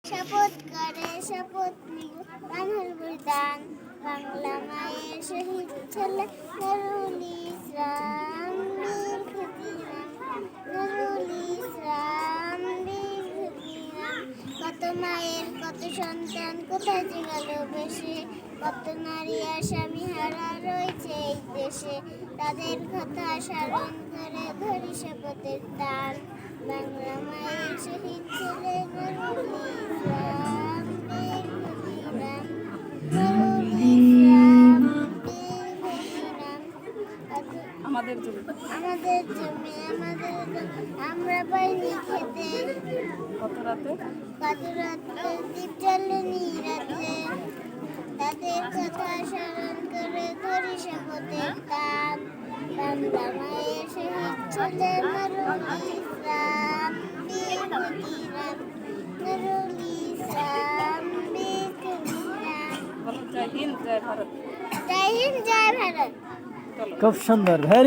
শপথ করে শপথ নিল বানর বলিদান বাংলা মায়ের শহীদ ছেলে নুরুল ইসলাম বীর ক্ষুদিরাম নুরুল ইসলাম বীর ক্ষুদিরাম কত মায়ের কত সন্তান কোথায় যে গেল বেশে কত নারী আসামি হারা রয়েছে এই দেশে তাদের কথা স্মরণ করে ধরি শপথের টান বাংলা মায়ের শহীদ ছেলে নুরুল ইসলাম বীর ক্ষুদিরাম নুরুল ইসলাম বীর ক্ষুদিরাম আমাদের জমি আমাদের জমি আমরা পাইনি খেতে কত রাতে কত রাতে দ্বীপ জ্বালেনি রাতে তাদের কথা স্মরণ করে ধরি শপথের টান বাংলা মায়ের শহীদ ছেলে নুরুল ইসলাম বীর ক্ষুদিরাম নুরুল ইসলাম বীর ক্ষুদিরাম বলো জয় হিন্দ জয় ভারত। জয় হিন্দ জয় ভারত। চলো খুব সুন্দর, ভেরি